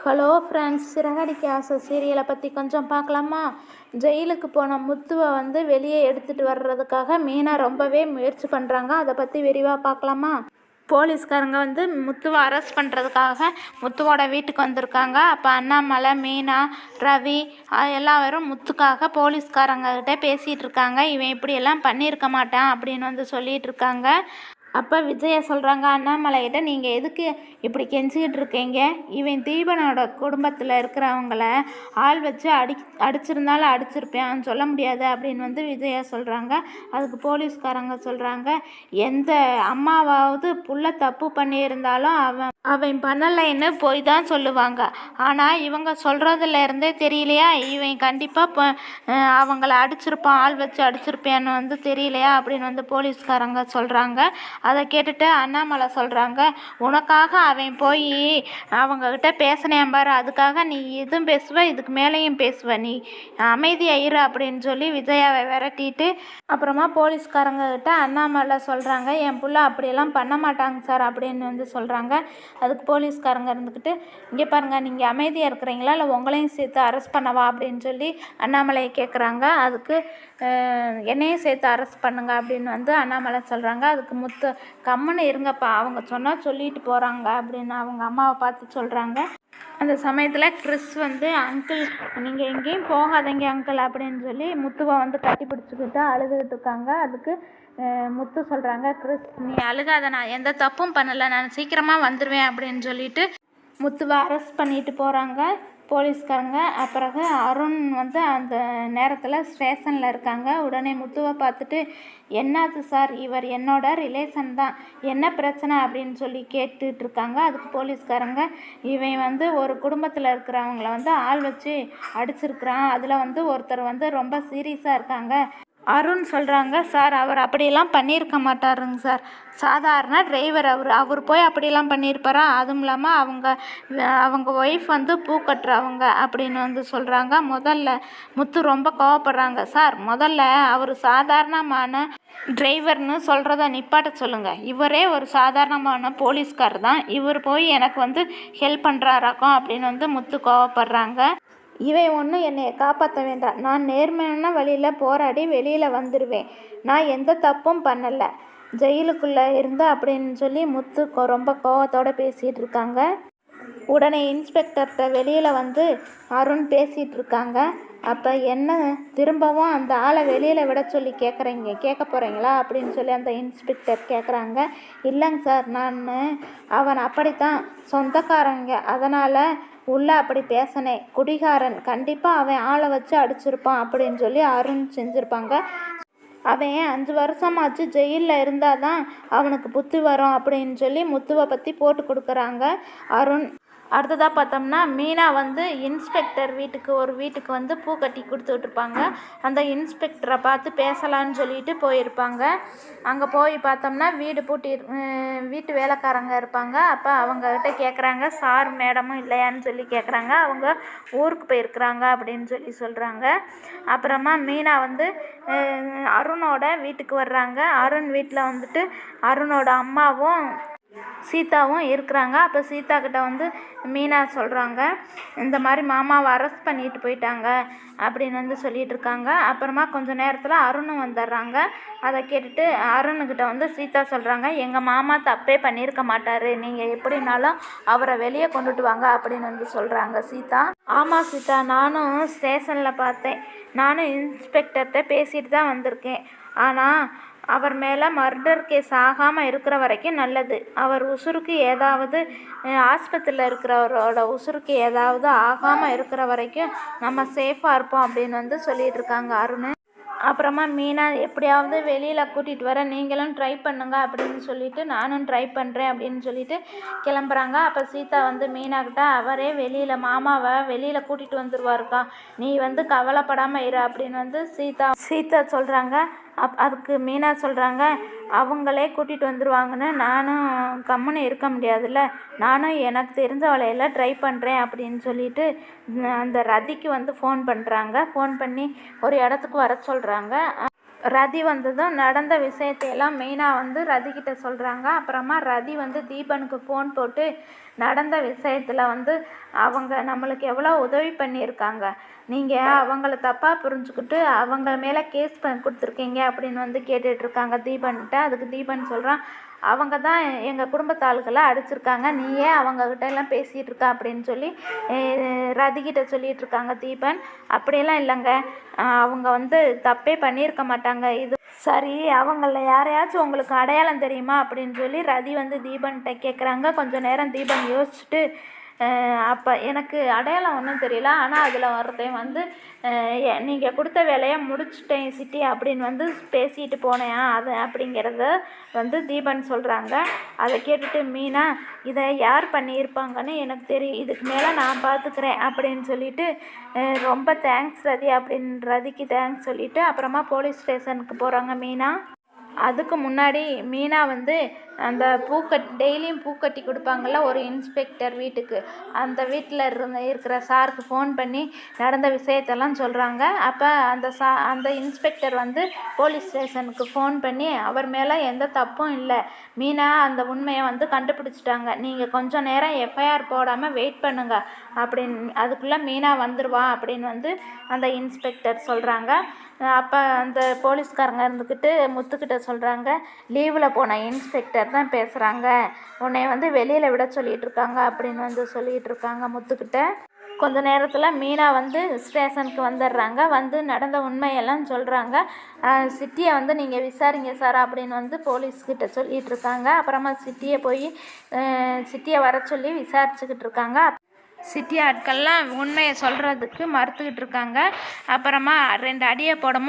Hello friends, Siragadikka ஆசை சீரியலை பற்றி கொஞ்சம் பார்க்கலாமா? ஜெயிலுக்கு போன முத்துவை வெளியே எடுத்துகிட்டு வர்றதுக்காக மீனா ரொம்பவே முயற்சி பண்ணுறாங்க. அதை பற்றி விரிவாக பார்க்கலாமா? போலீஸ்காரங்க முத்துவை அரெஸ்ட் பண்ணுறதுக்காக முத்துவோட வீட்டுக்கு வந்திருக்காங்க. அப்போ அண்ணாமலை, மீனா, ரவி எல்லாரும் முத்துக்காக போலீஸ்காரங்ககிட்ட பேசிகிட்டு இருக்காங்க. இவன் இப்படியெல்லாம் பண்ணியிருக்க மாட்டான் அப்படின்னு சொல்லிகிட்டு இருக்காங்க. அப்போ விஜயா சொல்கிறாங்க அண்ணாமலைகிட்ட, நீங்கள் எதுக்கு இப்படி கெஞ்சிக்கிட்டு இருக்கீங்க? இவன் தீபனோட குடும்பத்தில் இருக்கிறவங்கள ஆள் வச்சு அடிச்சிருந்தாலும் அடிச்சிருப்பேன், சொல்ல முடியாது அப்படின்னு விஜயா சொல்கிறாங்க. அதுக்கு போலீஸ்காரங்க சொல்கிறாங்க, எந்த அம்மாவாவது புள்ள தப்பு பண்ணியிருந்தாலும் அவன் பண்ணலைன்னு போய் தான் சொல்லுவாங்க. ஆனால் இவங்க சொல்கிறதுலேருந்தே தெரியலையா இவன் கண்டிப்பாக அவங்கள அடிச்சிருப்பான், ஆள் வச்சு அடிச்சிருப்பேன்னு தெரியலையா அப்படின்னு போலீஸ்காரங்க சொல்கிறாங்க. அதை கேட்டுட்டு அண்ணாமலை சொல்கிறாங்க, உனக்காக அவன் போய் அவங்கக்கிட்ட பேசினேன் பாரு, அதுக்காக நீ இதுவும் பேசுவ, இதுக்கு மேலேயும் பேசுவ, நீ அமைதியாயிரு அப்படின்னு சொல்லி விஜயாவை விரட்டிட்டு அப்புறமா போலீஸ்காரங்கக்கிட்ட அண்ணாமலை சொல்கிறாங்க, என் புள்ள அப்படியெல்லாம் பண்ண மாட்டாங்க சார் அப்படின்னு சொல்கிறாங்க. அதுக்கு போலீஸ்காரங்க இருந்துக்கிட்டு, இங்கே பாருங்கள், நீங்கள் அமைதியாக இருக்கிறீங்களா இல்லை உங்களையும் சேர்த்து அரெஸ்ட் பண்ணவா அப்படின்னு சொல்லி அண்ணாமலையை கேட்குறாங்க. அதுக்கு என்னையும் சேர்த்து அரெஸ்ட் பண்ணுங்க அப்படின்னு அண்ணாமலை சொல்கிறாங்க. அதுக்கு முத்து, கம்முன்னு இருங்கப்பா, அவங்க சொன்னால் சொல்லிட்டு போகிறாங்க அப்படின்னு அவங்க அம்மாவை பார்த்து சொல்கிறாங்க. அந்த சமயத்தில் கிறிஸ் அங்கிள் நீங்கள் எங்கேயும் போகாதீங்க அங்கிள் அப்படின்னு சொல்லி முத்துவை கட்டி பிடிச்சிக்கிட்டு அழுதுகிட்டு இருக்காங்க. அதுக்கு முத்து சொல்கிறாங்க, கிறிஸ் நீ அழுகாத, நான் எந்த தப்பும் பண்ணலை, நான் சீக்கிரமாக வந்துடுவேன் அப்படின்னு சொல்லிட்டு முத்துவை அரெஸ்ட் பண்ணிட்டு போகிறாங்க போலீஸ்காரங்க. பிறகு அருண் அந்த நேரத்தில் ஸ்டேஷனில் இருக்காங்க. உடனே முத்துவை பார்த்துட்டு, என்னது சார், இவர் என்னோட ரிலேஷன் தான், என்ன பிரச்சனை அப்படின்னு சொல்லி கேட்டுட்ருக்காங்க. அதுக்கு போலீஸ்காரங்க, இவன் ஒரு குடும்பத்தில் இருக்கிறவங்கள ஆள் வச்சு அடிச்சிருக்கிறான், அதில் ஒருத்தர் ரொம்ப சீரியஸாக இருக்காங்க. அருண் சொல்கிறாங்க, சார் அவர் அப்படியெல்லாம் பண்ணியிருக்க மாட்டாருங்க சார், சாதாரண டிரைவர் அவர் போய் அப்படியெல்லாம் பண்ணியிருப்பாரா, அதுவும் இல்லாமல் அவங்க ஒய்ஃப் பூ கட்டுறவங்க அப்படின்னு சொல்கிறாங்க. முதல்ல முத்து ரொம்ப கோவப்படுறாங்க, சார் முதல்ல அவர் சாதாரணமான டிரைவர்னு சொல்கிறத நிப்பாட்ட சொல்லுங்கள், இவரே ஒரு சாதாரணமான போலீஸ்கார் தான், இவர் போய் எனக்கு ஹெல்ப் பண்ணுறாராக்கும் அப்படின்னு முத்து கோவப்படுறாங்க. இவன் ஒன்றும் என்னை காப்பாற்ற வேண்டாம், நான் நேர்மையான வழியில் போராடி வெளியில் வந்துடுவேன், நான் எந்த தப்பும் பண்ணலை, ஜெயிலுக்குள்ளே இருந்தேன் அப்படின்னு சொல்லி முத்து ரொம்ப கோவத்தோடு பேசிகிட்டு இருக்காங்க. உடனே இன்ஸ்பெக்டர்கிட்ட வெளியில் அருண் பேசிகிட்டு இருக்காங்க. அப்போ என்ன திரும்பவும் அந்த ஆளை வெளியில் விட சொல்லி கேட்க போகிறீங்களா அப்படின்னு சொல்லி அந்த இன்ஸ்பெக்டர் கேட்குறாங்க. இல்லைங்க சார், அவன் அப்படித்தான் சொந்தக்காரங்க, அதனால் உள்ளே அப்படி பேசினேன், குடிகாரன், கண்டிப்பாக அவன் ஆளை வச்சு அடிச்சிருப்பான் அப்படின்னு சொல்லி அருண் செஞ்சுருப்பாங்க. அவன் 5 வருஷமாச்சு ஜெயிலில் இருந்தால் தான் அவனுக்கு புத்தி வரும் அப்படின்னு சொல்லி முத்துவை பற்றி போட்டு கொடுக்குறாங்க அருண். அடுத்ததாக பார்த்தோம்னா மீனா இன்ஸ்பெக்டர் வீட்டுக்கு பூ கட்டி கொடுத்துட்ருப்பாங்க. அந்த இன்ஸ்பெக்டரை பார்த்து பேசலான்னு சொல்லிட்டு போயிருப்பாங்க. அங்கே போய் பார்த்தோம்னா வீட்டு வேலைக்காரங்க இருப்பாங்க. அப்போ அவங்கக்கிட்ட கேட்குறாங்க, சார் மேடமும் இல்லையான்னு சொல்லி கேட்குறாங்க. அவங்க ஊருக்கு போயிருக்கிறாங்க அப்படின்னு சொல்லி சொல்கிறாங்க. அப்புறமா மீனா அருணோட வீட்டுக்கு வர்றாங்க. அருண் வீட்டில் அருணோட அம்மாவும் சீதாவும் இருக்கிறாங்க. அப்போ சீதா கிட்ட மீனா சொல்கிறாங்க, இந்த மாதிரி மாமாவை அரெஸ்ட் பண்ணிட்டு போயிட்டாங்க அப்படின்னு சொல்லிட்டு இருக்காங்க. அப்புறமா கொஞ்சம் நேரத்தில் அருணும் வந்துடுறாங்க. அதை கேட்டுட்டு அருணுக்கிட்ட சீதா சொல்கிறாங்க, எங்கள் மாமா தப்பே பண்ணியிருக்க மாட்டார், நீங்கள் எப்படினாலும் அவரை வெளியே கொண்டுட்டு வாங்க அப்படின்னு சொல்கிறாங்க சீதா. ஆமாம் சீதா, நானும் ஸ்டேஷனில் பார்த்தேன், நானும் இன்ஸ்பெக்டர்கிட்ட பேசிட்டு தான் வந்திருக்கேன், ஆனால் அவர் மேலே மர்டர் கேஸ் ஆகாமல் இருக்கிற வரைக்கும் நல்லது, அவர் உசுருக்கு ஏதாவது ஆஸ்பத்திரியில் இருக்கிறவரோட உசுருக்கு ஏதாவது ஆகாமல் இருக்கிற வரைக்கும் நம்ம சேஃபாக இருப்போம் அப்படின்னு சொல்லிகிட்டு இருக்காங்க அருண். அப்புறமா மீனா, எப்படியாவது வெளியில் கூட்டிகிட்டு வர நீங்களும் ட்ரை பண்ணுங்க அப்படின்னு சொல்லிட்டு நானும் ட்ரை பண்ணுறேன் அப்படின்னு சொல்லிட்டு கிளம்புறாங்க. அப்போ சீதா மீனாக்கிட்ட, அவரே மாமாவை வெளியில் கூட்டிகிட்டு வந்துடுவாருக்கா, நீ கவலைப்படாமல் இரு அப்படின்னு சீதா சொல்கிறாங்க. அதுக்கு மீனா சொல்கிறாங்க, அவங்களே கூட்டிகிட்டு வந்துடுவாங்கன்னு நானும் கம்முன்னு இருக்க முடியாதுல்ல, நானும் எனக்கு தெரிஞ்ச வழியில் ட்ரை பண்ணுறேன் அப்படின்னு சொல்லிட்டு அந்த ரதிக்கு ஃபோன் பண்ணுறாங்க. ஃபோன் பண்ணி ஒரு இடத்துக்கு வர சொல்கிறாங்க. ரதி வந்ததும் நடந்த விஷயத்தையெல்லாம் மெயினாக வந்து ரதிக்கிட்ட சொல்கிறாங்க. அப்புறமா ரதி வந்து தீபனுக்கு ஃபோன் போட்டு நடந்த விஷயத்தில் வந்து அவங்க நம்மளுக்கு எவ்வளோ உதவி பண்ணியிருக்காங்க, நீங்கள் அவங்கள தப்பாக புரிஞ்சுக்கிட்டு அவங்க மேலே கேஸ் கொடுத்துருக்கீங்க அப்படின்னு வந்து கேட்டுட்ருக்காங்க தீபன்கிட்ட. அதுக்கு தீபன் சொல்கிறான், அவங்க தான் எங்கள் குடும்பத்தாளுகளை அடிச்சிருக்காங்க, நீ ஏன் அவங்கக்கிட்ட எல்லாம் பேசிகிட்டு இருக்கா அப்படின்னு சொல்லி ரதிக்கிட்ட சொல்லிகிட்ருக்காங்க தீபன். அப்படியெல்லாம் இல்லைங்க, அவங்க வந்து தப்பே பண்ணியிருக்க மாட்டாங்க. இது சரி, அவங்கள யாரையாச்சும் உங்களுக்கு அடையாளம் தெரியுமா அப்படின்னு சொல்லி ரதி வந்து தீபன்கிட்ட கேட்குறாங்க. கொஞ்சம் நேரம் தீபன் யோசிச்சுட்டு அப்போ எனக்கு அடையாளம் ஒன்றும் தெரியல, ஆனால் அதில் ஒருத்தன் வந்து நீங்கள் கொடுத்த வேலையை முடிச்சிட்டேன் சிட்டி அப்படின்னு வந்து பேசிட்டு போனேன் அது அப்படிங்கிறத வந்து தீபன் சொல்கிறாங்க. அதை கேட்டுட்டு மீனா, இதை யார் பண்ணியிருப்பாங்கன்னு எனக்கு தெரியும், இதுக்கு மேலே நான் பார்த்துக்கிறேன் அப்படின்னு சொல்லிட்டு ரொம்ப தேங்க்ஸ் ரதி அப்படின்னு ரதிக்கு தேங்க்ஸ் சொல்லிவிட்டு அப்புறமா போலீஸ் ஸ்டேஷனுக்கு போகிறாங்க மீனா. அதுக்கு முன்னாடி மீனா வந்து அந்த டெய்லியும் பூக்கட்டி கொடுப்பாங்கள்ல ஒரு இன்ஸ்பெக்டர் வீட்டுக்கு, அந்த வீட்டில் இருக்கிற சாருக்கு ஃபோன் பண்ணி நடந்த விஷயத்தெல்லாம் சொல்கிறாங்க. அப்போ அந்த இன்ஸ்பெக்டர் வந்து போலீஸ் ஸ்டேஷனுக்கு ஃபோன் பண்ணி அவர் மேலே எந்த தப்பும் இல்லை, மீனா அந்த உண்மையை வந்து கண்டுபிடிச்சிட்டாங்க, நீங்கள் கொஞ்சம் நேரம் எஃப்ஐஆர் போடாமல் வெயிட் பண்ணுங்க அப்படின்னு, அதுக்குள்ளே மீனா வந்துடுவா அப்படின்னு வந்து அந்த இன்ஸ்பெக்டர் சொல்கிறாங்க. அப்போ அந்த போலீஸ்காரங்க இருந்துக்கிட்டு முத்துக்கிட்ட சொல்கிறாங்க, லீவில் போன இன்ஸ்பெக்டர் தான் பேசுகிறாங்க, உன்னை வந்து வெளியில் விட சொல்லிகிட்டு இருக்காங்க அப்படின்னு வந்து சொல்லிகிட்டு இருக்காங்க முத்துக்கிட்ட. கொஞ்ச நேரத்தில் மீனா வந்து ஸ்டேஷனுக்கு வந்துடுறாங்க. வந்து நடந்த உண்மையெல்லாம் சொல்கிறாங்க. சிட்டியை வந்து நீங்கள் விசாரிங்க சார் அப்படின்னு வந்து போலீஸ்கிட்ட சொல்லிகிட்டு இருக்காங்க. அப்புறமா சிட்டியை வர சொல்லி விசாரிச்சுக்கிட்டு இருக்காங்க. சிட்டி ஆட்கள்லாம் உண்மையை சொல்கிறதுக்கு மறுத்துக்கிட்டு இருக்காங்க. அப்புறமா 2 அடியை போடவும்